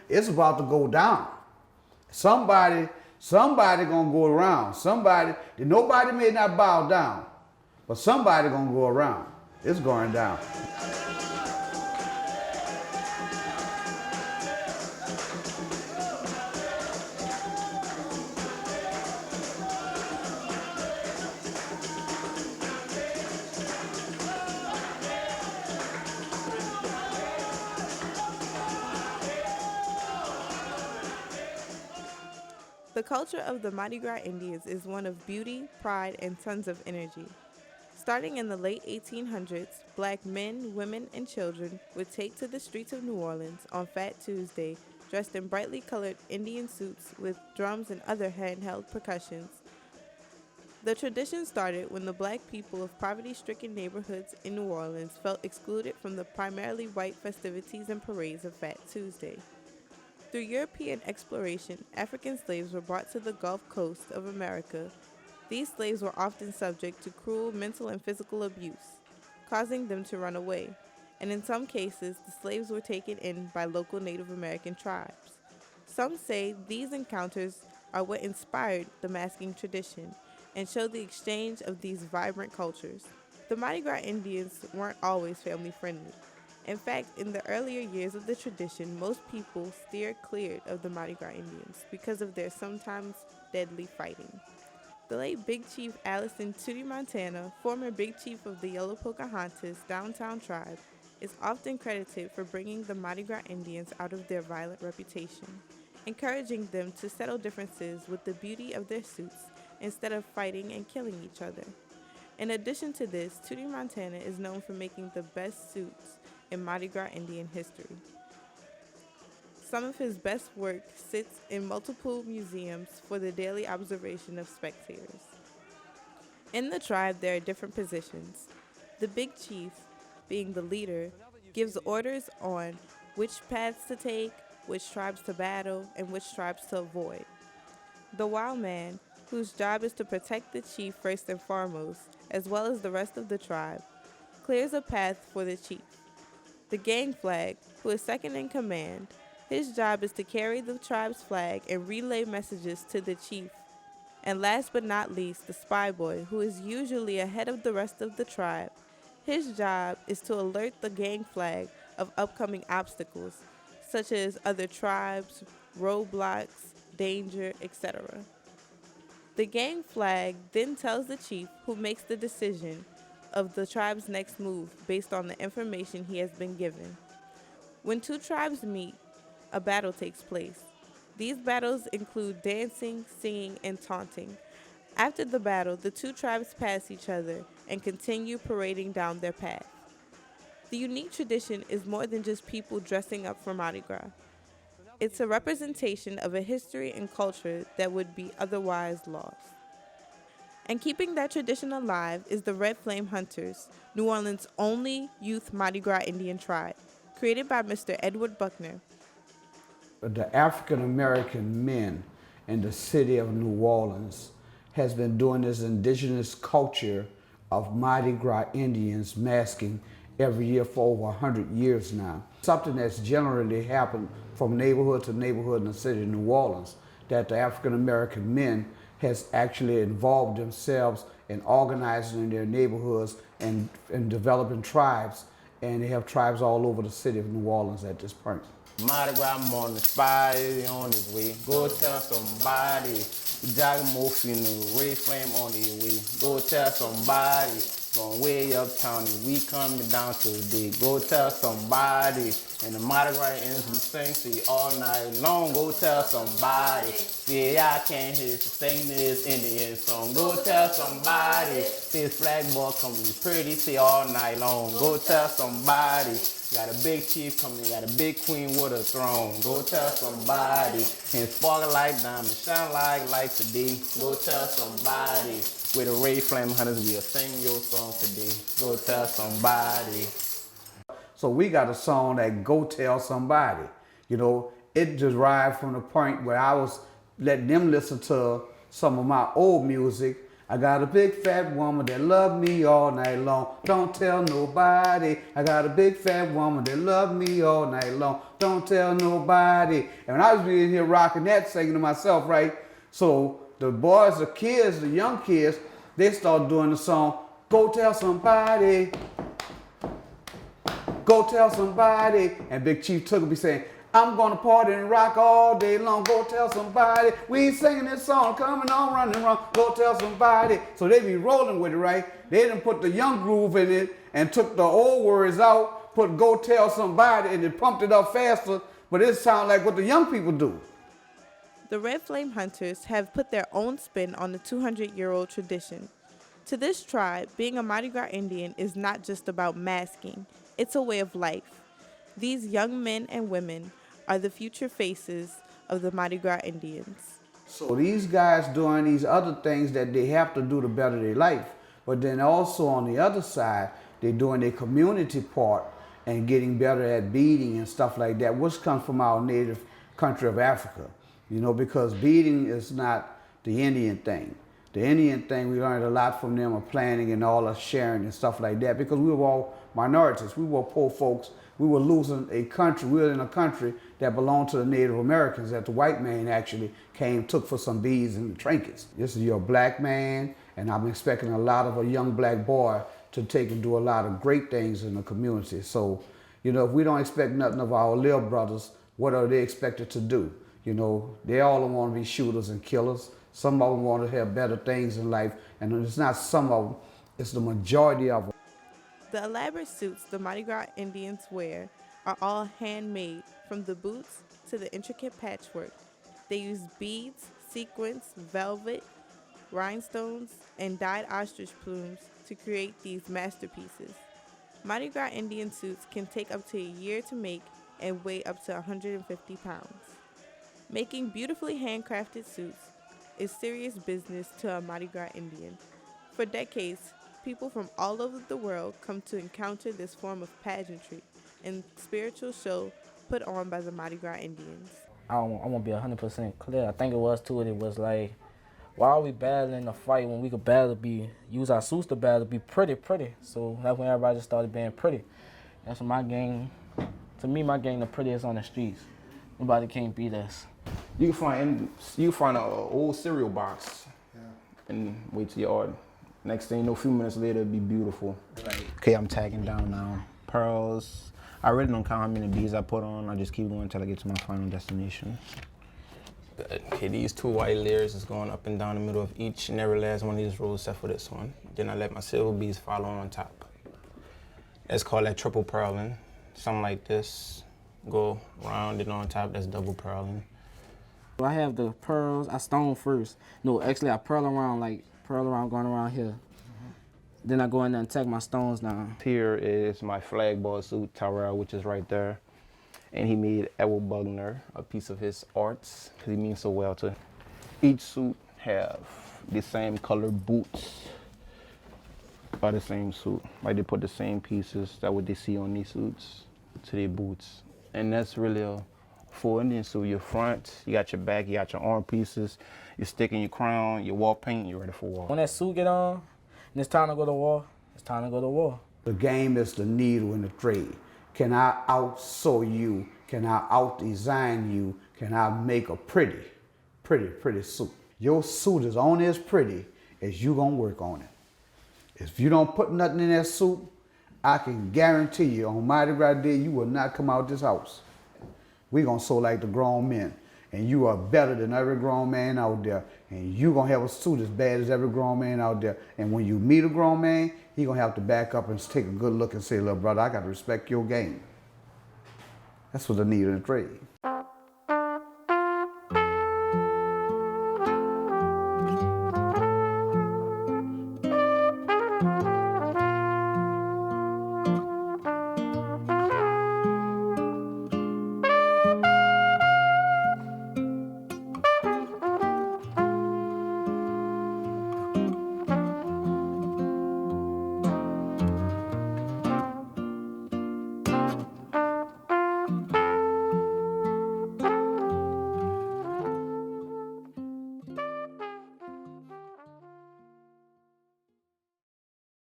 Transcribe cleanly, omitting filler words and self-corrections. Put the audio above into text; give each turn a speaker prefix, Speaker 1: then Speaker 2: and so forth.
Speaker 1: It's about to go down. Somebody gonna go around. Nobody may not bow down, but somebody gonna go around. It's going down.
Speaker 2: The culture of the Mardi Gras Indians is one of beauty, pride, and tons of energy. Starting in the late 1800s, black men, women, and children would take to the streets of New Orleans on Fat Tuesday dressed in brightly colored Indian suits with drums and other handheld percussions. The tradition started when the black people of poverty-stricken neighborhoods in New Orleans felt excluded from the primarily white festivities and parades of Fat Tuesday. Through European exploration, African slaves were brought to the Gulf Coast of America. These slaves were often subject to cruel mental and physical abuse, causing them to run away, and in some cases, the slaves were taken in by local Native American tribes. Some say these encounters are what inspired the masking tradition and show the exchange of these vibrant cultures. The Mardi Gras Indians weren't always family friendly. In fact, in the earlier years of the tradition, most people steered clear of the Mardi Gras Indians because of their sometimes deadly fighting. The late Big Chief Allison Tootie Montana, former Big Chief of the Yellow Pocahontas downtown tribe, is often credited for bringing the Mardi Gras Indians out of their violent reputation, encouraging them to settle differences with the beauty of their suits instead of fighting and killing each other. In addition to this, Tootie Montana is known for making the best suits in Mardi Gras Indian history. Some of his best work sits in multiple museums for the daily observation of spectators. In the tribe, there are different positions. The Big Chief, being the leader, gives orders on which paths to take, which tribes to battle, and which tribes to avoid. The Wild Man, whose job is to protect the chief first and foremost, as well as the rest of the tribe, clears a path for the chief. The Gang Flag, who is second in command, his job is to carry the tribe's flag and relay messages to the chief. And last but not least, the Spy Boy, who is usually ahead of the rest of the tribe. His job is to alert the Gang Flag of upcoming obstacles, such as other tribes, roadblocks, danger, etc. The Gang Flag then tells the chief, who makes the decision of the tribe's next move based on the information he has been given. When two tribes meet, a battle takes place. These battles include dancing, singing, and taunting. After the battle, the two tribes pass each other and continue parading down their path. The unique tradition is more than just people dressing up for Mardi Gras. It's a representation of a history and culture that would be otherwise lost. And keeping that tradition alive is the Red Flame Hunters, New Orleans' only youth Mardi Gras Indian tribe, created by Mr. Edward Buckner.
Speaker 1: The African American men in the city of New Orleans has been doing this indigenous culture of Mardi Gras Indians masking every year for over 100 years now. Something that's generally happened from neighborhood to neighborhood in the city of New Orleans, that the African American men has actually involved themselves in organizing in their neighborhoods and developing tribes, and they have tribes all over the city of New Orleans at this point.
Speaker 3: Mardi Gras morning, spy is on his way. Go tell somebody. Jagamuffin, red flame on his way. Go tell somebody. Going way uptown and we coming down today. Go tell somebody. And the Mardi Gras ends we sing all night long. Go tell somebody. See, I can't hear sing this Indian song. Go tell somebody. See, his flag boy coming pretty, see all night long. Go tell somebody. Got a big chief coming, got a big queen with a throne. Go tell somebody. And sparkle like diamonds, shine like light today. Go tell somebody. With the Ray Flame Hunters, we'll sing your song today. Go tell somebody.
Speaker 1: So we got a song that Go Tell Somebody. You know, it derived from the point where I was letting them listen to some of my old music. I got a big fat woman that love me all night long. Don't tell nobody. I got a big fat woman that love me all night long. Don't tell nobody. And when I was being here rocking that, singing to myself, right? So the boys, the kids, the young kids, they start doing the song, go tell somebody. Go tell somebody. And Big Chief Tugger be saying, I'm gonna party and rock all day long. Go tell somebody. We ain't singing this song, coming on, running wrong. Go tell somebody. So they be rolling with it, right? They done put the young groove in it and took the old words out, put go tell somebody, and it pumped it up faster. But it sounds like what the young people do.
Speaker 2: The Red Flame Hunters have put their own spin on the 200-year-old tradition. To this tribe, being a Mardi Gras Indian is not just about masking. It's a way of life. These young men and women are the future faces of the Mardi Gras Indians.
Speaker 1: So these guys doing these other things that they have to do to better their life. But then also on the other side, they're doing their community part and getting better at beading and stuff like that, which comes from our native country of Africa. You know, because beading is not the Indian thing. The Indian thing, we learned a lot from them of planning and all of sharing and stuff like that, because we were all minorities. We were poor folks. We were losing a country. We were in a country that belonged to the Native Americans that the white man actually took for some beads and trinkets. This is your black man, and I'm expecting a lot of a young black boy to take and do a lot of great things in the community. So, you know, if we don't expect nothing of our little brothers, what are they expected to do? You know, they all want to be shooters and killers. Some of them want to have better things in life, and it's not some of them, it's the majority of them.
Speaker 2: The elaborate suits the Mardi Gras Indians wear are all handmade, from the boots to the intricate patchwork. They use beads, sequins, velvet, rhinestones, and dyed ostrich plumes to create these masterpieces. Mardi Gras Indian suits can take up to a year to make and weigh up to 150 pounds. Making beautifully handcrafted suits is serious business to a Mardi Gras Indian. For decades, people from all over the world come to encounter this form of pageantry and spiritual show put on by the Mardi Gras Indians.
Speaker 4: I won't be 100% clear. I think it was too. It was like, why are we battling a fight when we could use our suits to battle, be pretty. So that's when everybody just started being pretty. That's when my gang, to me, my gang the prettiest on the streets. Nobody can't beat us.
Speaker 3: You can find an old cereal box and wait till your order. Next thing you know, a few minutes later, it'll be beautiful. Okay, I'm tagging down now. Pearls. I really don't count how many beads I put on. I just keep going until I get to my final destination. Okay, these 2 white layers is going up and down the middle of each and every last one of these rows except for this one. Then I let my silver beads follow on top. Let's call that triple purling. Something like this. Go round it on top, that's double purling.
Speaker 4: I have the pearls, I stone first. No, actually I pearl around going around here. Then I go in there and tag my stones down.
Speaker 3: Here is my flag ball suit, Tyrell, which is right there. And he made Edward Bugner a piece of his arts, because he means so well to. Each suit have the same color boots by the same suit. Like they put the same pieces, that what they see on these suits, to their boots. And that's really a full Indian suit. Your front, you got your back, you got your arm pieces, you're sticking your crown, your wall paint, you're ready for war.
Speaker 4: When that suit get on, and it's time to go to war, it's time to go to war.
Speaker 1: The game is the needle in the trade. Can I out-sew you? Can I out-design you? Can I make a pretty suit? Your suit is only as pretty as you gonna work on it. If you don't put nothing in that suit, I can guarantee you on Mardi Gras Day, you will not come out this house. We gonna sew like the grown men. And you are better than every grown man out there. And you gonna have a suit as bad as every grown man out there. And when you meet a grown man, he gonna have to back up and take a good look and say, little brother, I gotta respect your game. That's what the need in the trade.